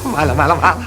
完了！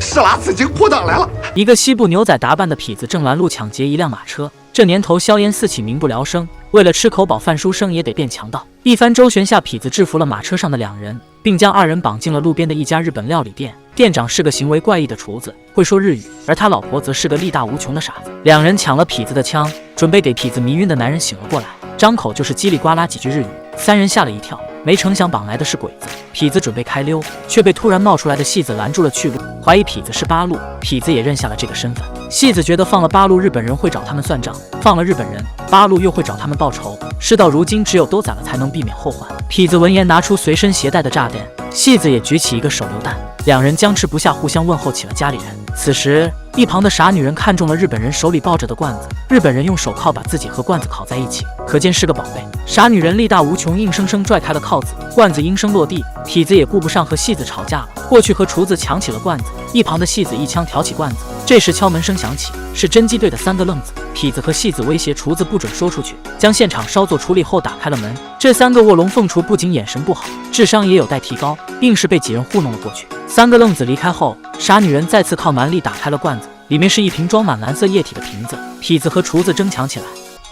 史拉斯经扑倒来了！一个西部牛仔打扮的痞子正拦路抢劫一辆马车。这年头硝烟四起，民不聊生，为了吃口饱饭书生也得变强盗。一番周旋下，痞子制服了马车上的2人，并将2人绑进了路边的一家日本料理店。店长是个行为怪异的厨子，会说日语，而他老婆则是个力大无穷的傻子。2人抢了痞子的枪，准备给痞子迷晕的男人醒了过来，张口就是叽里呱啦几句日语。3人吓了一跳，没成想绑来的是鬼子。痞子准备开溜，却被突然冒出来的戏子拦住了去路，怀疑痞子是八路。痞子也认下了这个身份。戏子觉得放了八路，日本人会找他们算账；放了日本人，八路又会找他们报仇。事到如今，只有都宰了才能避免后患。痞子闻言拿出随身携带的炸弹，戏子也举起一个手榴弹。2人僵持不下，互相问候起了家里人。此时，一旁的傻女人看中了日本人手里抱着的罐子，日本人用手铐把自己和罐子铐在一起，可见是个宝贝。傻女人力大无穷，硬生生拽开了铐子，罐子应声落地。痞子也顾不上和戏子吵架了，过去和厨子抢起了罐子。一旁的戏子一枪挑起罐子。这时敲门声响起，是侦缉队的3个愣子。痞子和戏子威胁厨子不准说出去，将现场稍作处理后打开了门。这3个卧龙凤雏不仅眼神不好，智商也有待提高，硬是被几人糊弄了过去。3个愣子离开后，傻女人再次靠蛮力打开了罐子，里面是一瓶装满蓝色液体的瓶子。痞子和厨子争抢起来，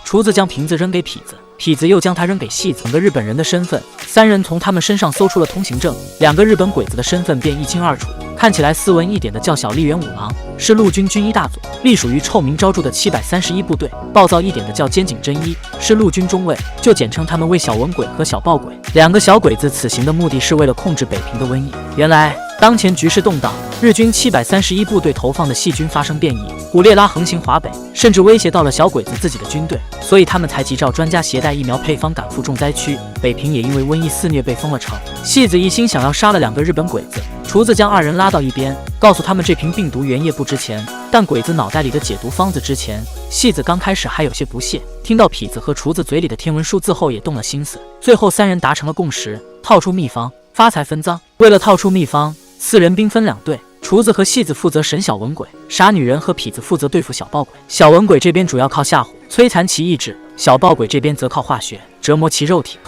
厨子将瓶子扔给痞子，痞子又将它扔给戏子。2个日本人的身份，3人从他们身上搜出了通行证，2个日本鬼子的身份便一清二楚。看起来斯文一点的叫小笠原五郎，是陆军军医大佐，隶属于臭名昭著的731部队；暴躁一点的叫菅井真一，是陆军中尉，就简称他们为小文鬼和小暴鬼。2个小鬼子此行的目的是为了控制北平的瘟疫。原来当前局势动荡，日军731部队投放的细菌发生变异，古列拉横行华北，甚至威胁到了小鬼子自己的军队，所以他们才急召专家携带疫苗配方赶赴重灾区。北平也因为瘟疫肆虐被封了城。戏子一心想要杀了2个日本鬼子，厨子将2人拉到一边，告诉他们这瓶病毒原液不值钱，但鬼子脑袋里的解毒方子值钱。戏子刚开始还有些不屑，听到痞子和厨子嘴里的天文数字后也动了心思。最后3人达成了共识，套出秘方，发财分赃。为了套出秘方，4人兵分2队，厨子和戏子负责审小文鬼，傻女人和痞子负责对付小暴鬼。小文鬼这边主要靠吓唬、摧残其意志，小暴鬼这边则靠化学折磨其肉体。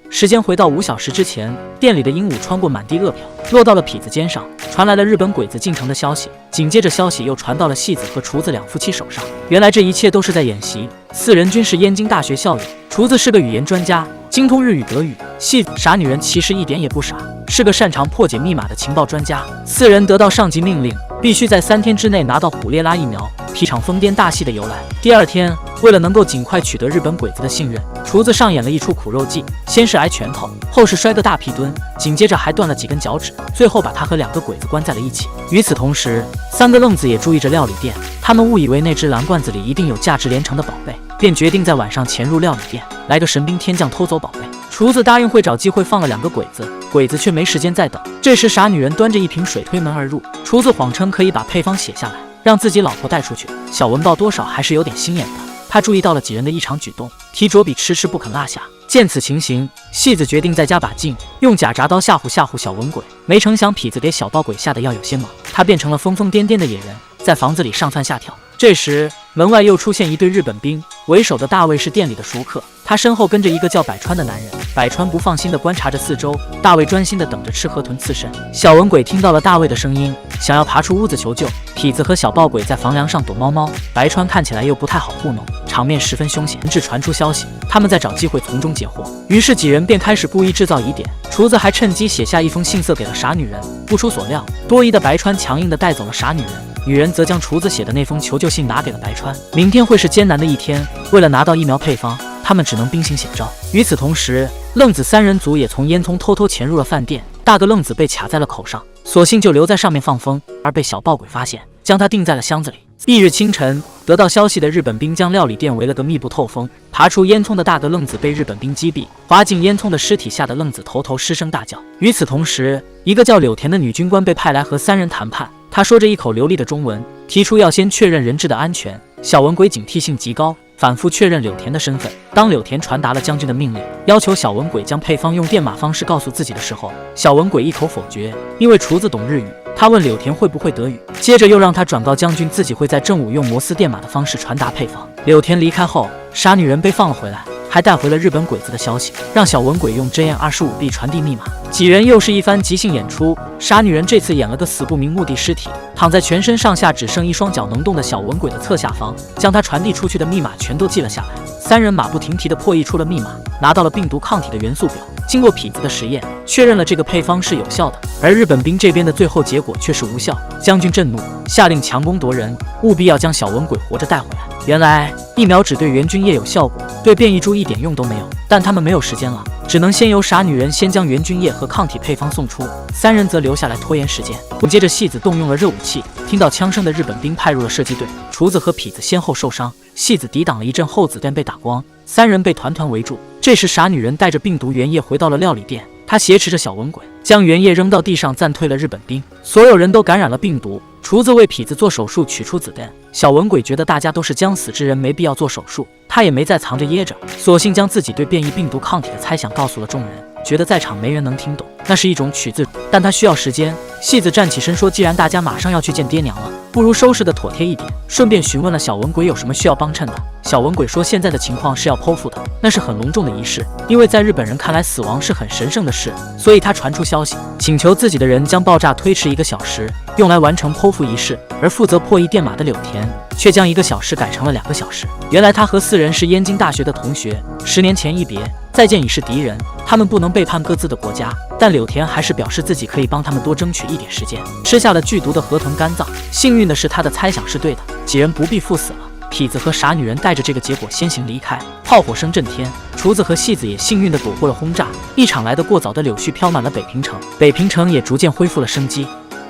时间回到5小时之前，店里的鹦鹉穿过满地饿殍，落到了痞子肩上，传来了日本鬼子进城的消息。紧接着消息又传到了戏子和厨子2夫妻手上。原来这一切都是在演习。4人均是燕京大学校友，厨子是个语言专家，精通日语、德语。戏子傻女人其实一点也不傻，是个擅长破解密码的情报专家。4人得到上级命令，必须在3天之内拿到虎列拉疫苗，一场疯癫大戏的由来。第2天，为了能够尽快取得日本鬼子的信任，厨子上演了一出苦肉计，先是挨拳头，后是摔个大屁墩，紧接着还断了几根脚趾，最后把他和2个鬼子关在了一起。与此同时，3个愣子也注意着料理店，他们误以为那只蓝罐子里一定有价值连城的宝贝，便决定在晚上潜入料理店，来个神兵天降偷走宝贝。厨子答应会找机会放了2个鬼子，鬼子却没时间再等。这时傻女人端着一瓶水推门而入，厨子谎称可以把配方写下来，让自己老婆带出去。小文豹多少还是有点心眼的，他注意到了几人的异常举动，提着笔迟迟不肯落下。见此情形，戏子决定再加把劲，用假铡刀吓唬小文鬼。没成想痞子给小暴鬼吓得要有些猛，他变成了疯疯癫癫的野人，在房子里上蹿下跳。这时门外又出现一队日本兵，为首的大卫是店里的熟客，他身后跟着一个叫百川的男人。百川不放心地观察着四周，大卫专心地等着吃河豚刺身。小文鬼听到了大卫的声音，想要爬出屋子求救。痞子和小暴鬼在房梁上躲猫猫，白川看起来又不太好糊弄，场面十分凶险。至传出消息，他们在找机会从中截获，于是几人便开始故意制造疑点。厨子还趁机写下一封信色给了傻女人。不出所料，多疑的白川强硬地带走了傻女人，女人则将厨子写的那封求救信拿给了白川。明天会是艰难的一天，为了拿到疫苗配方，他们只能兵行险招。与此同时，愣子3人组也从烟囱偷偷潜入了饭店，大个愣子被卡在了口上，索性就留在上面放风，而被小暴鬼发现，将他钉在了箱子里。翌日清晨，得到消息的日本兵将料理店围了个密不透风，爬出烟囱的大个愣子被日本兵击毙，滑进烟囱的尸体下的愣子头失声大叫。与此同时，一个叫柳田的女军官被派来和3人谈判，她说着一口流利的中文，提出要先确认人质的安全。小文鬼警惕性极高，反复确认柳田的身份。当柳田传达了将军的命令，要求小文鬼将配方用电码方式告诉自己的时候，小文鬼一口否决，因为厨子懂日语。他问柳田会不会德语，接着又让他转告将军自己会在正午用摩斯电码的方式传达配方。柳田离开后，傻女人被放了回来，还带回了日本鬼子的消息，让小文鬼用 JN25B 传递密码。几人又是一番即兴演出，傻女人这次演了个死不明墓地尸体，躺在全身上下只剩一双脚能动的小文鬼的侧下方，将他传递出去的密码全都记了下来。三人马不停蹄地破译出了密码，拿到了病毒抗体的元素表。经过痞子的实验，确认了这个配方是有效的，而日本兵这边的最后结果却是无效。将军震怒，下令强攻夺人，务必要将小文鬼活着带回来。原来疫苗只对原菌液有效果，对变异株一点用都没有。但他们没有时间了，只能先由傻女人先将原菌液和抗体配方送出，三人则留下来拖延时间。接着戏子动用了热武器，听到枪声的日本兵派入了射击队，厨子和痞子先后受伤，戏子抵挡了一阵后子弹被打光，三人被团团围住。这时傻女人带着病毒原液回到了料理店，她挟持着小文鬼，将原液扔到地上，暂退了日本兵。所有人都感染了病毒。厨子为痞子做手术取出子弹，小文鬼觉得大家都是将死之人，没必要做手术，他也没再藏着掖着，索性将自己对变异病毒抗体的猜想告诉了众人，觉得在场没人能听懂，那是一种取自，但他需要时间。戏子站起身说，既然大家马上要去见爹娘了，不如收拾的妥帖一点，顺便询问了小文鬼有什么需要帮衬的。小文鬼说，现在的情况是要剖腹的，那是很隆重的仪式，因为在日本人看来死亡是很神圣的事，所以他传出消息，请求自己的人将爆炸推迟1个小时，用来完成剖腹仪式，而负责破译电码的柳田却将1个小时改成了2个小时。原来他和4人是燕京大学的同学，10年前一别，再见已是敌人，他们不能背叛各自的国家，但柳田还是表示自己可以帮他们多争取一点时间。吃下了剧毒的河豚肝脏，幸运的是他的猜想是对的，几人不必赴死了。痞子和傻女人带着这个结果先行离开，炮火声震天，厨子和戏子也幸运地躲过了轰炸。一场来得过早的柳絮飘满了北平城，北平城也逐渐恢复了生机。